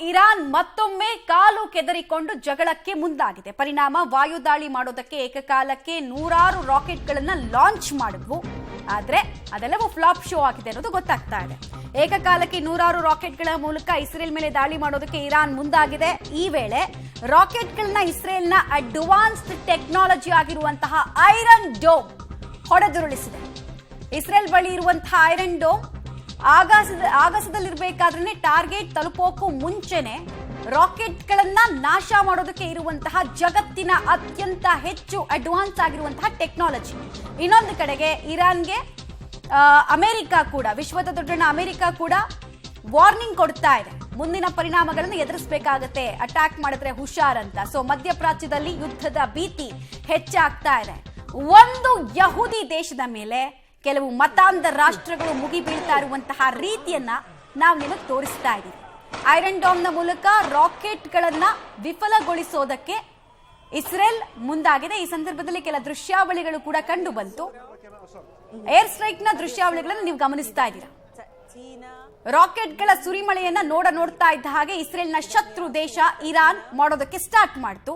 Iran ಮತ್ತೊಮ್ಮೆ ಕಾಲು ಕೆದರಿಕೊಂಡು ಜಗಳಕ್ಕೆ ಮುಂದಾಗಿದೆ. ಪರಿಣಾಮ ವಾಯುದಾಳಿ ಮಾಡೋದಕ್ಕೆ ಏಕಕಾಲಕ್ಕೆ 100 ರಾಕೆಟ್ಗಳನ್ನ ಲಾಂಚ್ ಮಾಡಿದ್ವು. ಆದ್ರೆ ಅದೆಲ್ಲವೂ ಫ್ಲಾಪ್ ಶೋ ಆಗಿದೆ ಅನ್ನೋದು ಗೊತ್ತಾಗ್ತಾ ಇದೆ. ಏಕಕಾಲಕ್ಕೆ 100 ರಾಕೆಟ್ಗಳ ಮೂಲಕ ಇಸ್ರೇಲ್ ಮೇಲೆ ದಾಳಿ ಮಾಡೋದಕ್ಕೆ ಇರಾನ್ ಮುಂದಾಗಿದೆ. ಈ ವೇಳೆ ರಾಕೆಟ್ಗಳನ್ನ ಇಸ್ರೇಲ್ನ ಅಡ್ವಾನ್ಸ್ಡ್ ಟೆಕ್ನಾಲಜಿ ಆಗಿರುವಂತಹ ಐರನ್ ಡೋಮ್ ಹೊಡೆದುರುಳಿಸಿದೆ. ಇಸ್ರೇಲ್ ಬಳಿ ಇರುವಂತಹ ಐರನ್ ಡೋಮ್ ಆಗಸದಲ್ಲಿರಬೇಕಾದ್ರೆ ಟಾರ್ಗೆಟ್ ತಲುಪೋಕ್ಕೂ ಮುಂಚೆನೆ ರಾಕೆಟ್ಗಳನ್ನ ನಾಶ ಮಾಡೋದಕ್ಕೆ ಇರುವಂತಹ ಜಗತ್ತಿನ ಅತ್ಯಂತ ಹೆಚ್ಚು ಅಡ್ವಾನ್ಸ್ ಆಗಿರುವಂತಹ ಟೆಕ್ನಾಲಜಿ. ಇನ್ನೊಂದು ಕಡೆಗೆ ಇರಾನ್ಗೆ ಅಮೆರಿಕ ಕೂಡ, ವಿಶ್ವದ ದೊಡ್ಡ ಅಮೆರಿಕ ಕೂಡ ವಾರ್ನಿಂಗ್ ಕೊಡ್ತಾ ಇದೆ. ಮುಂದಿನ ಪರಿಣಾಮಗಳನ್ನು ಎದುರಿಸಬೇಕಾಗತ್ತೆ, ಅಟ್ಯಾಕ್ ಮಾಡಿದ್ರೆ ಹುಷಾರ್ ಅಂತ. ಸೊ ಮಧ್ಯಪ್ರಾಚ್ಯದಲ್ಲಿ ಯುದ್ಧದ ಭೀತಿ ಹೆಚ್ಚಾಗ್ತಾ ಇದೆ. ಒಂದು ಯಹೂದಿ ದೇಶದ ಮೇಲೆ ಕೆಲವು ಮತಾಂಧ ರಾಷ್ಟ್ರಗಳು ಮುಗಿ ಬೀಳ್ತಾ ಇರುವಂತಹ ರೀತಿಯನ್ನ ನಾವು ನಿಮಗೆ ತೋರಿಸ್ತಾ ಇದ್ದೀವಿ. ಐರನ್ ಡೋಮ್ನ ಮೂಲಕ ರಾಕೆಟ್ಗಳನ್ನ ವಿಫಲಗೊಳಿಸೋದಕ್ಕೆ ಇಸ್ರೇಲ್ ಮುಂದಾಗಿದೆ. ಈ ಸಂದರ್ಭದಲ್ಲಿ ಕೆಲ ದೃಶ್ಯಾವಳಿಗಳು ಕೂಡ ಕಂಡು ಬಂತು. ಏರ್ ಸ್ಟ್ರೈಕ್ ನ ದೃಶ್ಯಾವಳಿಗಳನ್ನು ನೀವು ಗಮನಿಸ್ತಾ ಇದ್ದೀರಾ. ರಾಕೆಟ್ಗಳ ಸುರಿಮಳೆಯನ್ನ ನೋಡ್ತಾ ಇದ್ದ ಹಾಗೆ ಇಸ್ರೇಲ್ನ ಶತ್ರು ದೇಶ ಇರಾನ್ ಮಾಡೋದಕ್ಕೆ ಸ್ಟಾರ್ಟ್ ಮಾಡ್ತು.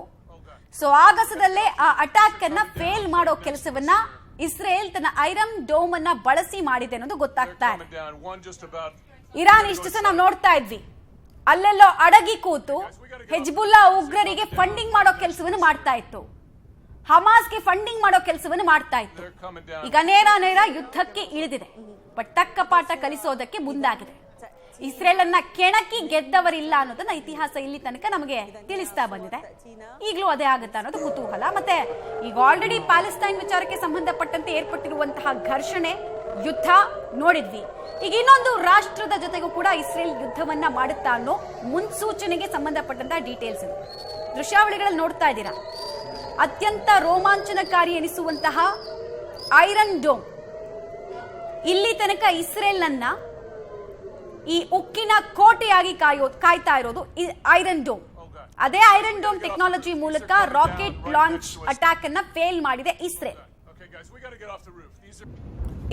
ಸೊ ಆಗಸದಲ್ಲೇ ಆ ಅಟ್ಯಾಕ್ ಅನ್ನ ಫೇಲ್ ಮಾಡೋ ಕೆಲಸವನ್ನ ಇಸ್ರೇಲ್ ತನ್ನ ಐರನ್ ಡೋಮ್ ಅನ್ನ ಬಳಸಿ ಮಾಡಿದೆ ಅನ್ನೋದು ಗೊತ್ತಾಗ್ತಾ ಇದೆ. ಇರಾನ್ ಇಷ್ಟು ಸಹ ನಾವು ನೋಡ್ತಾ ಇದ್ವಿ, ಅಲ್ಲೆಲ್ಲೋ ಅಡಗಿ ಕೂತು ಹೆಜ್ಬುಲ್ಲಾ ಉಗ್ರರಿಗೆ ಫಂಡಿಂಗ್ ಮಾಡೋ ಕೆಲಸವನ್ನು ಮಾಡ್ತಾ ಇತ್ತು, ಹಮಾಸ್ಗೆ ಫಂಡಿಂಗ್ ಮಾಡೋ ಕೆಲಸವನ್ನು ಮಾಡ್ತಾ ಇತ್ತು. ಈಗ ನೇರ ಯುದ್ಧಕ್ಕೆ ಇಳಿದಿದೆ. ಬಟ್ ತಕ್ಕ ಪಾಠ ಕಲಿಸೋದಕ್ಕೆ ಮುಂದಾಗಿದೆ. ಇಸ್ರೇಲ್ ಅನ್ನ ಕೆಣಕಿ ಗೆದ್ದವರಿಲ್ಲ ಅನ್ನೋದನ್ನ ಇತಿಹಾಸ ಇಲ್ಲಿ ತನಕ ನಮಗೆ ತಿಳಿಸ್ತಾ ಬಂದಿದೆ. ಈಗಲೂ ಅದೇ ಆಗುತ್ತಾ ಅನ್ನೋದು ಕುತೂಹಲ. ಮತ್ತೆ ಈಗ ಆಲ್ರೆಡಿ ಪ್ಯಾಲೆಸ್ತೈನ್ ವಿಚಾರಕ್ಕೆ ಸಂಬಂಧಪಟ್ಟಂತೆ ಏರ್ಪಟ್ಟಿರುವಂತಹ ಘರ್ಷಣೆ, ಯುದ್ಧ ನೋಡಿದ್ವಿ. ಈಗ ಇನ್ನೊಂದು ರಾಷ್ಟ್ರದ ಜೊತೆಗೂ ಕೂಡ ಇಸ್ರೇಲ್ ಯುದ್ಧವನ್ನ ಮಾಡುತ್ತಾ ಅನ್ನೋ ಮುನ್ಸೂಚನೆಗೆ ಸಂಬಂಧಪಟ್ಟಂತಹ ಡೀಟೇಲ್ಸ್ ಇದು. ದೃಶ್ಯಾವಳಿಗಳಲ್ಲಿ ನೋಡ್ತಾ ಇದ್ದೀರಾ. ಅತ್ಯಂತ ರೋಮಾಂಚನಕಾರಿ ಎನಿಸುವಂತಹ ಐರನ್ ಡೋಮ್. ಇಲ್ಲಿ ತನಕ ಇಸ್ರೇಲ್ನನ್ನ ಈ ಉಕ್ಕಿನ ಕೋಟೆಯಾಗಿ ಕಾಯ್ತಾ ಇರೋದು ಐರನ್ ಡೋಮ್. ಅದೇ ಐರನ್ ಡೋಮ್ ಟೆಕ್ನಾಲಜಿ ಮೂಲಕ ರಾಕೆಟ್ ಲಾಂಚ್ ಅಟ್ಯಾಕ್ ಅನ್ನ ಫೇಲ್ ಮಾಡಿದೆ ಇಸ್ರೇಲ್.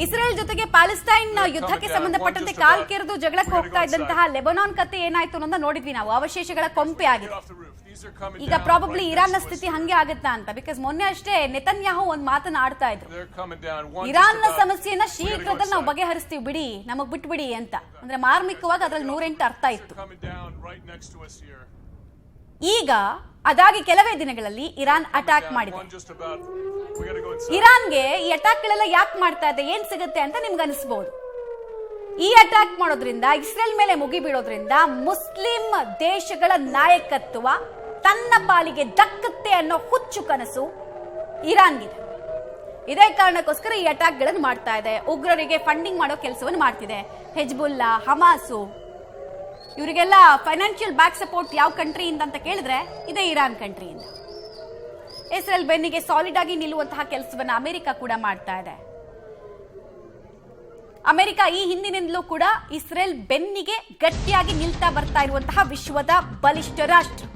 ಇಸ್ರೇಲ್ ಜೊತೆಗೆ ಪ್ಯಾಲೆಸ್ತೈನ್ ಯುದ್ಧಕ್ಕೆ ಸಂಬಂಧಪಟ್ಟಂತೆ ಕಾಲ್ ಕೆರೆದು ಜಗಳಕ್ಕೆ ಹೋಗ್ತಾ ಇದ್ದಂತಹ ಲೆಬನಾನ್ ಕತೆ ಏನಾಯ್ತು ಅನ್ನೋದನ್ನ ನೋಡಿದ್ವಿ ನಾವು. ಅವಶೇಷಗಳ ಕೊಂಪೆ ಆಗಿದೆ. ಈಗ ಪ್ರಾಬಬ್ಲಿ ಇರಾನ್ನ ಸ್ಥಿತಿ ಹಂಗೆ ಆಗುತ್ತಾ ಅಂತ. ಬಿಕಾಸ್ ಮೊನ್ನೆ ಅಷ್ಟೇ ನೆತನ್ಯಾಹು ಒಂದು ಮಾತನ್ನ ಆಡ್ತಾ ಇದ್ರು, ಇರಾನ್ನ ಸಮಸ್ಯೆಯನ್ನ ಶೀಘ್ರದಲ್ಲಿ ನಾವು ಬಗೆಹರಿಸ್ತೀವಿ ಬಿಡಿ, ನಮಗ್ ಬಿಟ್ಬಿಡಿ ಅಂತ. ಅಂದ್ರೆ ಮಾರ್ಮಿಕವಾಗಿ ಅದ್ರಲ್ಲಿ 108 ಅರ್ಥ ಇತ್ತು. ಈಗ ಅದಾಗಿ ಕೆಲವೇ ದಿನಗಳಲ್ಲಿ ಇರಾನ್ ಅಟ್ಯಾಕ್ ಮಾಡಿದೆ. ಇರಾನ್ಗೆ ಈ ಅಟ್ಯಾಕ್ ಗಳೆಲ್ಲ ಯಾಕೆ ಮಾಡ್ತಾ ಇದೆ, ಏನ್ ಸಿಗುತ್ತೆ ಅಂತ ನಿಮ್ಗೆ ಅನಿಸಬಹುದು. ಈ ಅಟ್ಯಾಕ್ ಮಾಡೋದ್ರಿಂದ, ಇಸ್ರೇಲ್ ಮೇಲೆ ಮುಗಿ ಬೀಳೋದ್ರಿಂದ ಮುಸ್ಲಿಂ ದೇಶಗಳ ನಾಯಕತ್ವ ತನ್ನ ಪಾಲಿಗೆ ದಕ್ಕತ್ತೆ ಅನ್ನೋ ಹುಚ್ಚು ಕನಸು ಇರಾನ್ಗಿದೆ. ಇದೇ ಕಾರಣಕ್ಕೋಸ್ಕರ ಈ ಅಟ್ಯಾಕ್ ಗಳನ್ನು ಮಾಡ್ತಾ ಇದೆ. ಉಗ್ರರಿಗೆ ಫಂಡಿಂಗ್ ಮಾಡೋ ಕೆಲಸವನ್ನು ಮಾಡ್ತಿದೆ. ಹೆಜ್ಬುಲ್ಲಾ, ಹಮಾಸು, ಇವರಿಗೆಲ್ಲ ಫೈನಾನ್ಷಿಯಲ್ ಬ್ಯಾಕ್ ಸಪೋರ್ಟ್ ಯಾವ ಕಂಟ್ರಿಯಿಂದ ಅಂತ ಕೇಳಿದ್ರೆ ಇದೇ ಇರಾನ್ ಕಂಟ್ರಿಯಿಂದ. ಇಸ್ರೇಲ್ ಬೆನ್ನಿಗೆ ಸಾಲಿಡ್ ಆಗಿ ನಿಲ್ಲುವಂತಹ ಕೆಲಸವನ್ನ ಅಮೆರಿಕ ಕೂಡ ಮಾಡ್ತಾ ಇದೆ. ಅಮೆರಿಕ ಈ ಹಿಂದಿನಿಂದಲೂ ಕೂಡ ಇಸ್ರೇಲ್ ಬೆನ್ನಿಗೆ ಗಟ್ಟಿಯಾಗಿ ನಿಲ್ತಾ ಬರ್ತಾ ಇರುವಂತಹ ವಿಶ್ವದ ಬಲಿಷ್ಠ ರಾಷ್ಟ್ರ.